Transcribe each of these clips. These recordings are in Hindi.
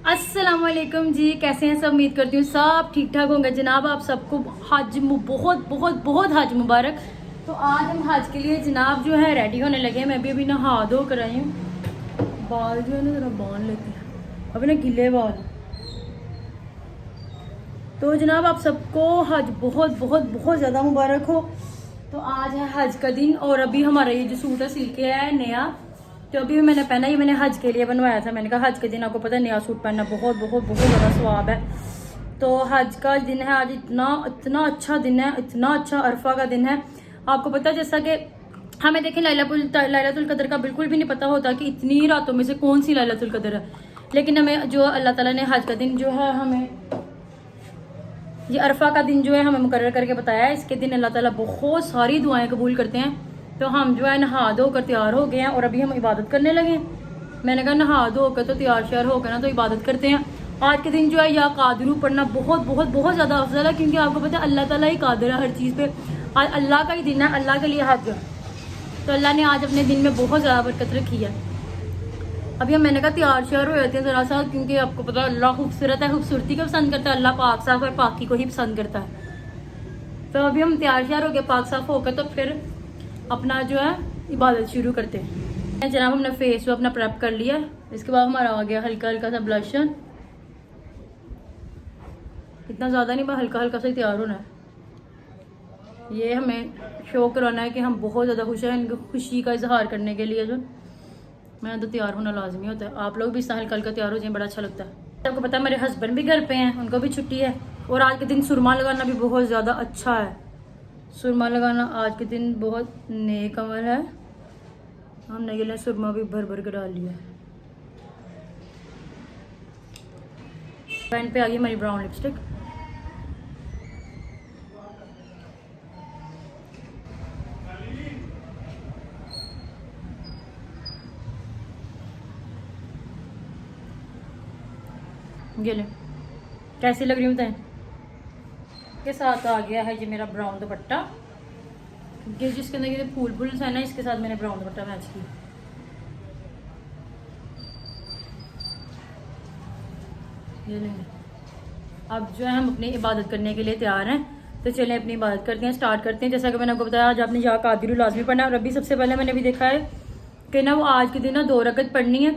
अस्सलामुअलैकुम जी, कैसे हैं सब। उम्मीद करती हूँ सब ठीक ठाक होंगे। जनाब आप सबको बहुत बहुत बहुत हज मुबारक। तो आज हम हज के लिए जनाब जो है रेडी होने लगे हैं। मैं भी अभी नहा धो कर आई हूँ। बाल जो है ना ज़रा बांध लेते हैं, अभी ना गिले बाल। तो जनाब आप सबको हज बहुत बहुत बहुत ज़्यादा मुबारक हो। तो आज है हज का दिन और अभी हमारा ये जो सूट है सिल के है नया। तो अभी मैंने पहना, ये मैंने हज के लिए बनवाया था। मैंने कहा हज के दिन आपको पता है नया सूट पहनना बहुत बहुत बहुत ज़्यादा स्वाब है। तो हज का दिन है आज, इतना इतना अच्छा दिन है, इतना अच्छा अरफा का दिन है। आपको पता है जैसा कि हमें देखें लैलतुल कदर का बिल्कुल भी नहीं पता होता कि इतनी रातों में से कौन सी लैलतुल कदर है। लेकिन हमें जो अल्लाह ताला ने हज का दिन जो है हमें ये अरफा का दिन जो है हमें मुकर्रर करके बताया है। इसके दिन अल्लाह ताला बहुत सारी दुआएं कबूल करते हैं। तो हम जो है नहा धो कर तैयार हो गए हैं और अभी हम इबादत करने लगे हैं। मैंने कहा नहा धो कर तो तैयार श्यार हो गए ना, तो इबादत करते हैं। आज के दिन जो है या कादिरू पढ़ना बहुत बहुत बहुत ज़्यादा अफजल है, क्योंकि आपको पता है अल्लाह ताला ही कादिर है हर चीज़ पे। आज अल्लाह का ही दिन है, अल्लाह के लिए हज है। तो अल्लाह ने आज अपने दिन में बहुत ज़्यादा बरकत रखी है। अभी हम मैंने कहा तैयार श्यार हो जाते हैं ज़रा सा, क्योंकि आपको पता है अल्लाह खूबसूरत है, खूबसूरती को पसंद करता है। अल्लाह पाक साफ और पाकी को ही पसंद करता है। तो अभी हम तैयार श्यार हो गए पाक साफ होकर, तो फिर अपना जो है इबादत शुरू करते हैं। जनाब हमने फेस जो अपना प्रेप कर लिया। इसके बाद हमारा आ गया हल्का हल्का सा ब्लशन। इतना ज़्यादा नहीं, बस हल्का हल्का सा ही तैयार होना है। ये हमें शो कराना है कि हम बहुत ज़्यादा खुश हैं। इनकी खुशी का इजहार करने के लिए जो मैं तो तैयार होना लाजमी होता है। आप लोग भी इस तरह हल्का हल्का तैयार हो जाए, बड़ा अच्छा लगता है। आपको पता है मेरे हस्बैंड भी घर पे हैं, उनको भी छुट्टी है। और आज के दिन सुरमा लगाना भी बहुत ज़्यादा अच्छा है। सुरमा लगाना आज के दिन बहुत नेक अमल है। हमने ये सुरमा भी भर भर के डाल लिया। पैन पे आ गई हमारी ब्राउन लिपस्टिक। ये ले कैसी लग रही हूँ बताएं। के साथ आ गया है ये मेरा ब्राउन दुपट्टा, ये जिसके अंदर ये फूल फूल है ना, इसके साथ मैंने ब्राउन दुपट्टा मैच किया। ये लेंगे। अब जो है हम अपनी इबादत करने के लिए तैयार हैं। तो चलें अपनी इबादत करते हैं, स्टार्ट करते हैं। जैसा कि मैंने आपको बताया आज आपने या कादिर लाजमी पढ़ना है। और अभी सबसे पहले मैंने भी देखा है कि ना वो आज के दिन ना 2 रकत पढ़नी है।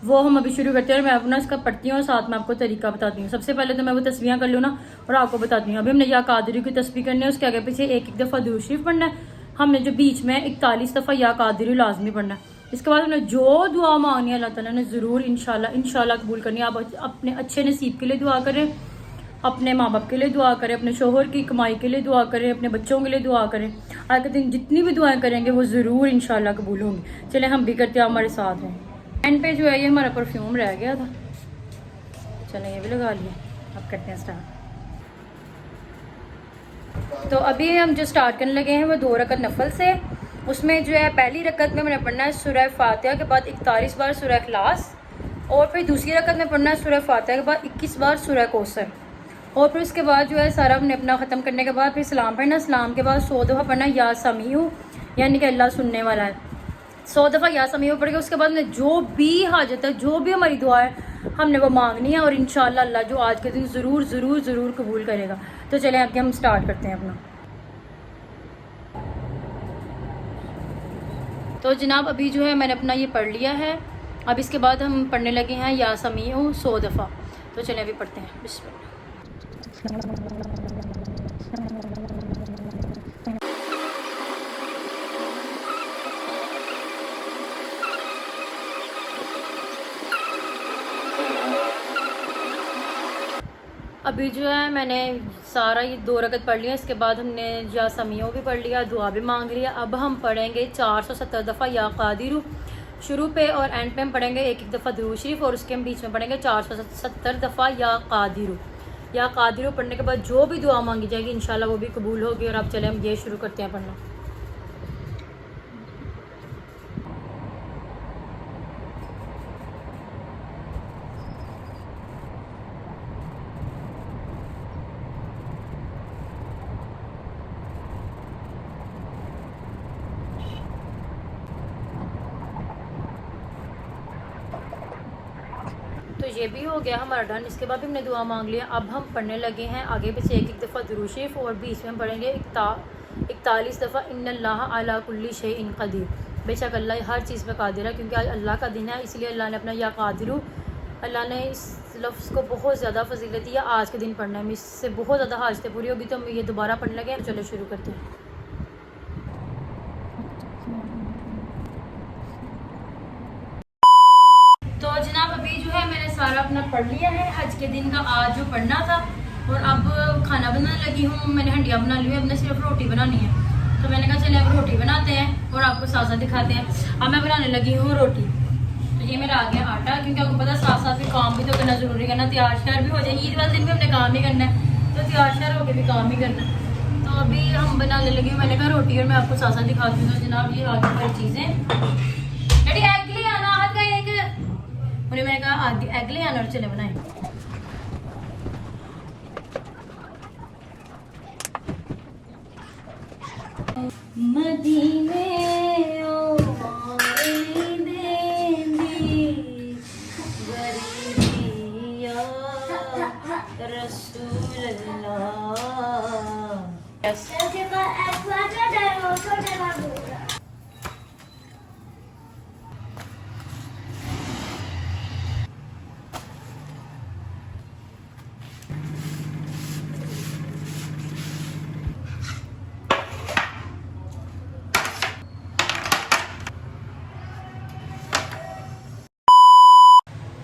वो हम अभी शुरू करते हैं और मैं अपना इसका पढ़ती हूँ और साथ में आपको तरीका बताती हूँ। सबसे पहले तो मैं वो तस्वीरें कर लूँ ना और आपको बताती हूँ। अभी हमने या कादिरी की तस्वीर करनी है, उसके आगे पीछे एक एक दफ़ा दुरूद शरीफ पढ़ना है। हमने जो बीच में 41 दफ़ा या कादिरी लाजमी पढ़ना है। इसके बाद हमने जो दुआ मांगनी है अल्लाह ताला ने ज़रूर इंशाल्लाह कबूल करनी है। आप अपने अच्छे नसीब के लिए दुआ करें, अपने माँ बाप के लिए दुआ करें, अपने शोहर की कमाई के लिए दुआ करें, अपने बच्चों के लिए दुआ करें। आज के दिन जितनी भी दुआएं करेंगे वो ज़रूर इंशाल्लाह कबूल होंगी। चले हम भी करते हैं, हमारे साथ हैं। एंड पे जो है ये हमारा परफ्यूम रह गया था, चलें ये भी लगा लिया। अब करते हैं स्टार्ट। तो अभी हम जो स्टार्ट करने लगे हैं वो 2 रकत नफल से। उसमें जो है पहली रकत में मैंने पढ़ना है सूरह फातिहा के बाद 41 बार सूरह इखलास, और फिर दूसरी रकत में पढ़ना है सूरह फातिहा के बाद 21 बार सूरह कौसर। और फिर उसके बाद जो है सारा हमने अपना ख़त्म करने के बाद फिर सलाम पढ़ना। सलाम के बाद 100 दफ़ा पढ़ना या समीउ, यानी कि अल्लाह सुनने वाला है। 100 दफ़ा या समीउ पढ़ के उसके बाद में जो भी हाजत है, जो भी हमारी दुआ है हमने वो मांगनी है, और इंशाअल्लाह अल्लाह जो आज के दिन ज़रूर ज़रूर ज़रूर कबूल करेगा। तो चलें आगे हम स्टार्ट करते हैं अपना। तो जनाब अभी जो है मैंने अपना ये पढ़ लिया है। अब इसके बाद हम पढ़ने लगे हैं या समीउ 100 दफ़ा। तो चलें अभी पढ़ते हैं। बिस्मिल्लाह। अभी जो है मैंने सारा ये 2 रकत पढ़ लिया। इसके बाद हमने या समीओ भी पढ़ लिया, दुआ भी मांग लिया। अब हम पढ़ेंगे 470 दफ़ा या कादिरू शुरू पे, और एंड पे हम पढ़ेंगे एक एक दफ़ा दुरूद शरीफ, और उसके हम बीच में पढ़ेंगे 470 दफ़ा या कादिरू। या कादिरू पढ़ने के बाद जो भी दुआ मांगी जाएगी इंशाल्लाह वो भी कबूल होगी। और अब चले हम ये शुरू करते हैं पढ़ना। तो ये भी हो गया हमारा डन। इसके बाद भी हमने दुआ मांग लिया। अब हम पढ़ने लगे हैं आगे पीछे एक दफ़ा दुरूद शरीफ और बीच में पढ़ेंगे 41 दफ़ा इन्नल्लाह अला कुल्ली शैइन क़दीर। बेशक अल्लाह हर चीज़ में कादिर है, क्योंकि आज अल्लाह का दिन है, इसलिए अल्लाह ने अपना या कादिरू, अल्लाह ने इस लफ्ज़ को बहुत ज़्यादा फजीलत दिया। आज के दिन पढ़ना है, इससे बहुत ज़्यादा हाजतें पूरी होगी। तो हम ये दोबारा पढ़ने लगे। चलो शुरू करते हैं। तो जनाब अभी जो है मैंने सारा अपना पढ़ लिया है हज के दिन का, आज जो पढ़ना था। और अब खाना बनाने लगी हूँ। मैंने हंडिया बना ली है, अब सिर्फ रोटी बनानी है। तो मैंने कहा चले अब रोटी बनाते हैं और आपको साथ साथ दिखाते हैं। अब मैं बनाने लगी हूँ रोटी। तो ये मेरा आ गया आटा, क्योंकि आपको पता साथ साथ भी काम भी तो करना ज़रूरी है ना। तैयार शहर भी हो जाए, ईद वाले दिन भी हमने काम ही करना है, तो तैयार शहर होकर भी काम ही करना है। तो अभी हम बनाने लगे, मैंने कहा रोटी, और मैं आपको साथ साथ दिखाती हूँ। तो जनाब ये आगे हर चीज़ें डैडी एग ले आना, हाथ का एक उन्हें मैंने कहा आगे एग ले आना और चले बनाए। मदीने ओ माए देंदी गरीबिया रसूल अल्लाह।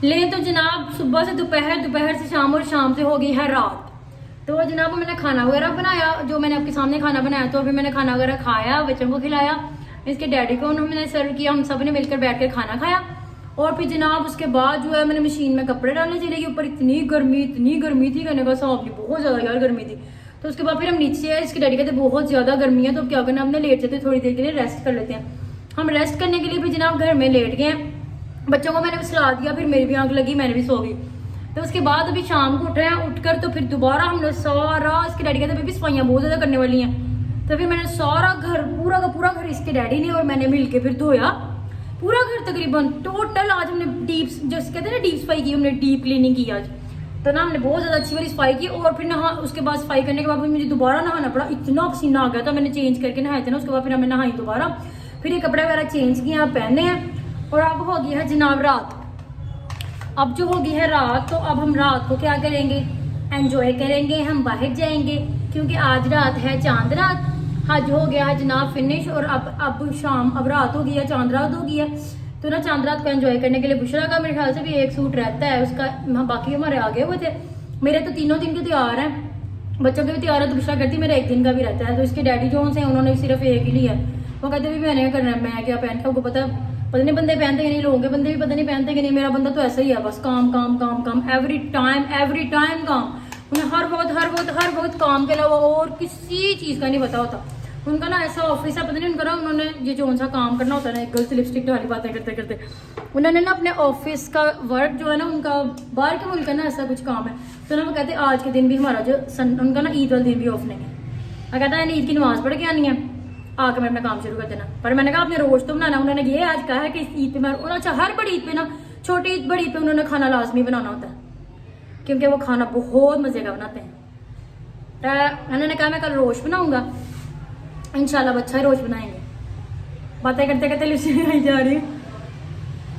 ले तो जनाब सुबह से दोपहर, दोपहर से शाम और शाम से हो गई है रात। तो जनाब मैंने खाना वगैरह बनाया, जो मैंने आपके सामने खाना बनाया। तो अभी मैंने खाना वगैरह खाया, बच्चों को खिलाया, इसके डैडी को उन्होंने सर्व किया, हम सब ने मिलकर बैठ कर खाना खाया। और फिर जनाब उसके बाद जो है मैंने मशीन में कपड़े डालने चले गई। ऊपर इतनी गर्मी थी, कहने का हिसाब नहीं, बहुत ज़्यादा यार गर्मी थी। तो उसके बाद फिर हम नीचे आए, इसके डैडी कहते बहुत ज़्यादा गर्मी है, तो क्या करना, हमने लेट जाते थोड़ी देर के लिए रेस्ट कर लेते हैं। हम रेस्ट करने के लिए फिर जनाब घर में लेट गए। बच्चों को मैंने सुला दिया, फिर मेरी भी आंख लगी, मैंने भी सो गई। तो उसके बाद अभी शाम को उठे हैं, उठकर तो फिर दोबारा हमने सारा, इसके डैडी कहते बेबी सफाइयाँ बहुत ज़्यादा करने वाली हैं। तो फिर मैंने सारा घर, पूरा का पूरा घर इसके डैडी ने और मैंने मिल के फिर धोया पूरा घर तकरीबन। टोटल आज हमने डीप, जैसे कहते हैं ना डीप सफाई की, हमने डीप क्लीनिंग की आज। तो ना हमने बहुत ज़्यादा अच्छी वाली सफाई की। और फिर नहा, उसके बाद सफाई करने के बाद मुझे दोबारा नहाना पड़ा, इतना पसीना आ गया था। मैंने चेंज करके नहाए थे ना, उसके बाद फिर हमें नहाई दोबारा, फिर ये कपड़े वगैरह चेंज किए, आप पहने हैं। और अब हो गई है जनाब रात। अब जो होगी है रात, तो अब हम रात को क्या करेंगे, एंजॉय करेंगे, हम बाहर जाएंगे, क्योंकि आज रात है चांद रात। हज हो गया है जनाब फिनिश, और अब शाम, अब रात हो गई है, चांद रात हो गई है। तो ना चांद रात को एंजॉय करने के लिए बुशरा का मेरे ख्याल से भी एक सूट रहता है उसका, बाकी हमारे आगे हुए थे। मेरे तो तीनों दिन के तैयार हैं, बच्चों के भी तैयार है, तो बुशरा करती मेरा एक दिन का भी रहता है। तो इसके डैडी जोन से उन्होंने सिर्फ एक ही लिया। वो कहते भी मैंने क्या करना है, मैं क्या पहन के, आपको पता नहीं बंदे पहनते कि नहीं, लोगों के बंदे भी पता नहीं पहनते कि नहीं। मेरा बंदा तो ऐसा ही है, बस काम काम काम काम, एवरी टाइम काम। उन्हें हर वक्त काम के अलावा और किसी चीज़ का नहीं पता होता। उनका ना ऐसा ऑफिस है, पता नहीं उनका ना, उन्होंने ये जो सा काम करना होता है ना, एक गर्ल्स लिपस्टिक वाली बातें करते करते उन्होंने ना अपने ऑफिस का वर्क जो है ना, उनका बाहर के मुल्क का ना ऐसा कुछ काम है। तो ना वो कहते हैं आज के दिन भी हमारा जो उनका ना ईद वाले दिन भी ऑफ नहीं है। मैं कहता है ईद की नमाज पढ़ के आनी है, आकर मैं अपना काम शुरू कर देना। पर मैंने कहा आपने रोज तो बनाना। उन्होंने ये आज कहा है कि इस ईद पे मैं, अच्छा हर बड़ी ईद पे ना, छोटी ईद बड़ी ईद पे उन्होंने खाना लाजमी बनाना होता है, क्योंकि वो खाना बहुत मजे का बनाते हैं। तो उन्होंने कहा मैं कल रोज बनाऊंगा, इंशाल्लाह अच्छा ही रोज बनाएंगे। बातें करते करते लिपस्टिक आई जा रही है,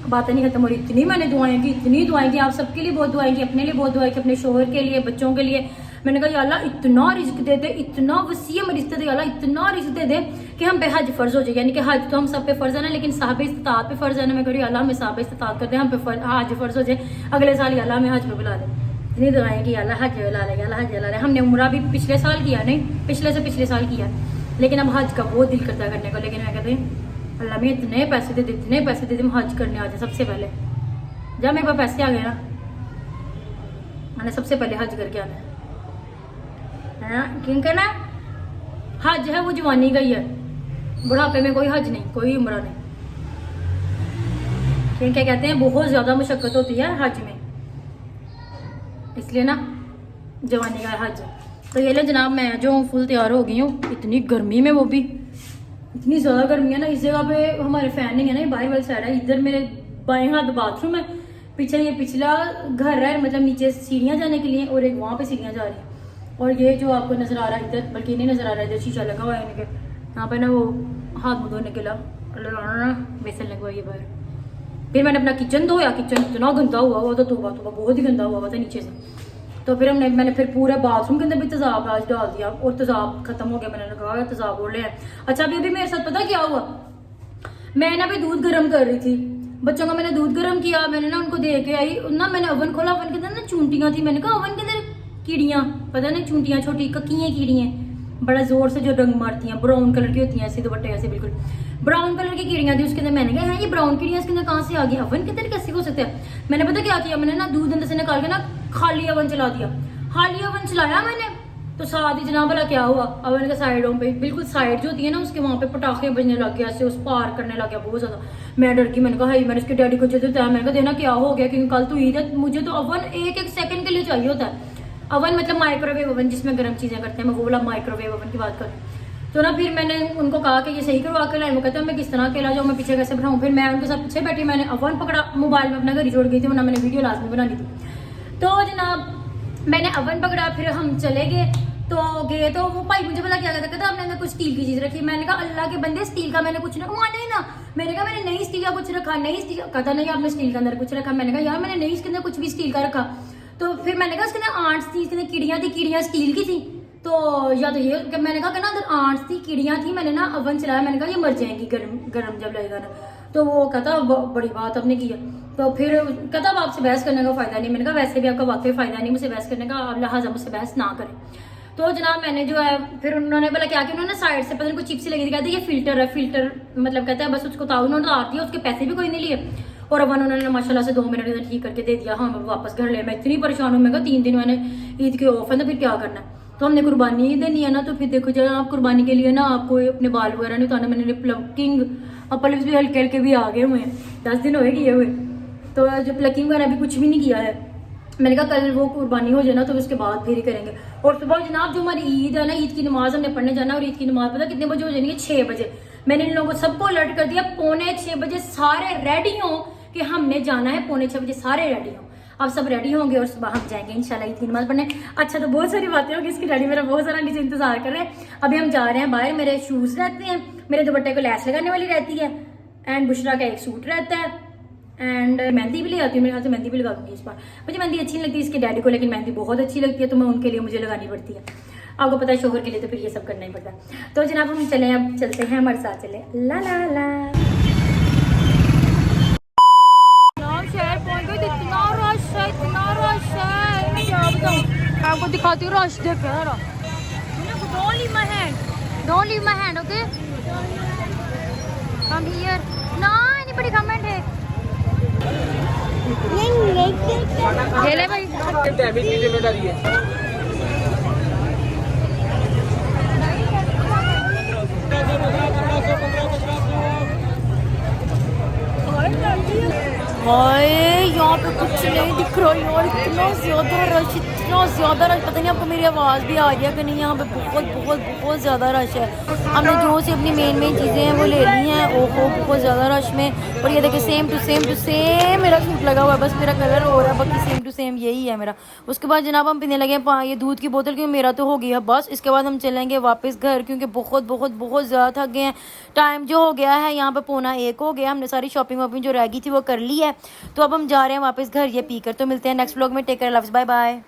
बातें नहीं खत्म हो रही। इतनी मैंने दुआएं की, आप सबके लिए बहुत दुआएं की, अपने लिए बहुत दुआएं की, अपने शोहर के लिए, बच्चों के लिए। मैंने कहा या अल्लाह इतना रिस्क दे दे, इतना वसीम रिश्ते दे अल्लाह, इतना रिस्क दे दे कि हम पे हज फर्ज हो जाए। यानी कि हज तो हम सब पे फर्ज है ना, लेकिन साहब इस्तात पे फर्ज है ना। मैं कह रही अल्लाह हमें साहब इस्तात कर दे, हम पे हज फर्ज हो जाए, अगले साल अल्लाह हमें हज पे बुला ले। इतनी दुआएं की अल्लाह हज बुला लेगा, अल्लाह हज बुला ले। हमने उम्रा भी पिछले साल किया, नहीं पिछले से पिछले साल किया, लेकिन अब हज का बहुत दिल करता है करने को। लेकिन मैं कहते हैं अल्लाह में इतने पैसे दे, इतने पैसे दे, हम हज करने आ जाए सबसे पहले। जब मेरे पास पैसे आ गए ना, मैंने सबसे पहले हज करके आना है ना, क्योंकि ना हज है वो जवानी का ही है, बुढ़ापे में कोई हज नहीं, कोई उम्र नहीं। क्योंकि कहते हैं बहुत ज्यादा मुशक्कत होती है हज में, इसलिए ना जवानी का हज। तो ये ले जनाब मैं जो फुल तैयार हो गई हूँ, इतनी गर्मी में, वो भी इतनी ज्यादा गर्मी है ना। इस जगह पे हमारे फैन नहीं है ना, बाहर वाली साइड है, इधर मेरे बाएं हाथ बाथरूम है, पीछे ये पिछला घर है, मतलब नीचे सीढ़ियाँ जाने के लिए, और एक वहाँ पे सीढ़ियाँ जा रही हैं। और ये जो आपको नजर आ रहा है इधर, बल्कि नहीं नजर आ रहा है, इधर शीशा लगा हुआ है इनके यहाँ पे ना, वो हाथ मुँह धोने के लिए बेसन लगवाई है बाहर। फिर मैंने अपना किचन धोया, किचन इतना गंदा हुआ था, तोबा तोबा बहुत ही गंदा हुआ था नीचे से। तो फिर मैंने फिर पूरे बाथरूम के अंदर भी तेजाब आज डाल दिया, और तेजाब खत्म हो गया, मैंने कहा तेजाब और ले। अच्छा अभी मेरे साथ पता क्या हुआ, मैं ना भी दूध गर्म कर रही थी, बच्चों का मैंने दूध गर्म किया, मैंने ना उनको दे के आई ना, मैंने ओवन खोला, ओवन के अंदर ना चूंटियां थी, मैंने कहा ओवन के अंदर कीड़ियां, पता नहीं चूंटियां छोटी कक्कियां कीड़ियां बड़ा जोर से जो रंग मारती हैं, ब्राउन कलर की होती हैं, ऐसे दुपट्टे ऐसे बिल्कुल ब्राउन कलर की कीड़ियां थी उसके अंदर। मैंने कहा ये ब्राउन कीड़ियां इसके अंदर कहाँ से आ गई, ओवन के अंदर कैसे हो सकते हैं। मैंने पता क्या किया, मैंने ना दूध अंदर से निकाल के ना खाली ओवन चला दिया, खाली ओवन चलाया मैंने, तो साथ ही जनाब भला क्या हुआ, ओवन के साइडों पे बिल्कुल साइड जो होती है ना उसके वहां पे पटाखे बजने लग गया, ऐसे उस पार करने लग गया बहुत ज्यादा। मैं डर की, मैंने कहा हाई, मैंने उसके डैडी को जो बताया, मैंने कहा देना क्या हो गया, क्योंकि कल तो ईद है, मुझे तो ओवन एक एक सेकंड के लिए चाहिए होता है। ओवन मतलब माइक्रोवेव ओवन जिसमें गर्म चीजें करते हैं, मैं वो वाला माइक्रोवेव ओवन की बात करूँ। तो ना फिर मैंने उनको कहा कि ये सही करवा के लाए, वो कहते हैं मैं किस तरह अकेला जाऊँ, मैं पीछे कैसे बैठाऊँ। फिर मैं उनके साथ पीछे बैठी, मैंने ओवन पकड़ा, मोबाइल में अपना घर ही छोड़ गई थी, वरना मैंने वीडियो लास्ट में बनानी थी। तो जनाब मैंने ओवन पकड़ा, फिर हम चले गए, तो वो भाई मुझे पता क्या कहता हमने अंदर कुछ स्टील की चीज रखी। मैंने कहा अल्लाह के बंदे स्टील का मैंने कुछ ना माना ही ना, मैंने कहा मैंने नहीं स्टील का कुछ रखा, नहीं स्टील कहता नहीं आपने स्टील के अंदर कुछ रखा। मैंने कहा यार मैंने नहीं इसके अंदर कुछ भी स्टील का रखा। तो फिर मैंने कहा इसके अंदर आंट्स थी, इसके अंदर कीड़ियां थी, कीड़ियां स्टील की थी। तो या तो ये मैंने कहा ना अंदर आंट्स थी कीड़ियां थी, मैंने ना ओवन चलाया, मैंने कहा ये मर जाएंगी गर्म जब लगेगा ना। तो वो कहता बड़ी बात आपने की है। तो फिर कहता अब आपसे बहस करने का फायदा नहीं। मैंने कहा वैसे भी आपका वाकई फायदा नहीं मुझसे बहस करने का, लिहाजा मुझसे बहस ना करें। तो जनाब मैंने जो है फिर उन्होंने बोला क्या कि उन्होंने साइड से पता नहीं कुछ चिप्स लगी थी, कहते ये फिल्टर है, फिल्टर मतलब कहते हैं बस उसको ताऊ उन्होंने उतार दिया, उसके पैसे भी कोई नहीं लिए, और अब उन्होंने माशाल्लाह से 2 मिनट में ठीक करके दे दिया। हाँ मैं वापस घर ले, मैं इतनी परेशान हूँ, मैं कहा 3 दिन मैंने ईद के ऑफ है तो फिर क्या करना है, तो हमने कुर्बानी देनी है ना। तो फिर देखो जब आप कुर्बानी के लिए ना आपको अपने बाल वगैरह नहीं उतारना, मैंने प्लकिंग पलिप्स भी हल्के हल्के भी आ गए हुए हैं, 10 दिन हो किए हुए, तो जो प्लकिंग वगैरह भी कुछ भी नहीं किया है। मैंने कहा कल वो कुर्बानी हो जाए ना तो उसके बाद फिर ही करेंगे। और सुबह जनाब जो हमारी ईद है ना, ईद की नमाज हमने पढ़ने जाना, और ईद की नमाज पता कितने बजे हो जाएगी, 6 बजे। मैंने इन लोगों को सबको अलर्ट कर दिया, 5:45 बजे सारे रेडी हों कि हमने जाना है, 5:45 बजे सारे रेडी हों। अब सब रेडी होंगे और सुबह हम जाएंगे इंशाल्लाह ईद की नमाज पढ़ने। अच्छा तो बहुत सारी बातें होगी, इसकी डैडी मेरा बहुत सारा नीचे इंतजार कर रहे हैं। अभी हम जा रहे हैं बाहर, मेरे शूज रहते हैं, मेरे दुपट्टे को लैस लगाने वाली रहती है, एंड बुशरा का एक सूट रहता है, एंड मेहंदी भी ले आती हूँ, मेरे हाथ से मेहंदी भी लगा दूंगी इस बार। मुझे मेहंदी अच्छी नहीं लगती इसके डैडी को, लेकिन मेहंदी बहुत अच्छी लगती है, तो मैं उनके लिए मुझे लगानी पड़ती है। आपको पता है शोहर के लिए तो फिर ये सब करना ही पड़ता है। तो जनाब हम चले, अब चलते हैं, हमारे साथ चले। ला ला ला शहर पहुंच गए, इतना रश है, इतना रश है, मैं क्या बताऊं आपको, दिखाती हूँ रश देख रहा। Don't leave my hand, don't leave my hand, okay? Come here. No, anybody come and take. ये ले भाई, डैमेज की जिम्मेदारी है। हाय यहाँ पे कुछ नहीं दिख रहा यार, इतना ज्यादा रश, पता नहीं आपको मेरी आवाज़ भी आ रही है कि नहीं। यहाँ पे बहुत ज़्यादा रश है। हमने जो सी अपनी मेन चीज़ें हैं वो ले ली हैं, ओहो बहुत ज़्यादा रश में। और ये देखिए सेम टू सेम मेरा सूट लगा हुआ है, बस मेरा कलर हो रहा है, बाकी सेम टू सेम यही है मेरा। उसके बाद जनाब हम पीने लगे ये दूध की बोतल, क्योंकि मेरा तो हो गया बस। इसके बाद हम चलेंगे वापस घर, क्योंकि बहुत ज़्यादा थक गए हैं। टाइम जो हो गया है यहाँ पे 12:45 हो गया, हमने सारी शॉपिंग वॉपिंग जो रह गई थी वो कर ली है। तो अब हम जा रहे हैं वापस घर ये पी कर। तो मिलते हैं नेक्स्ट व्लॉग में, take care, loves, bye bye.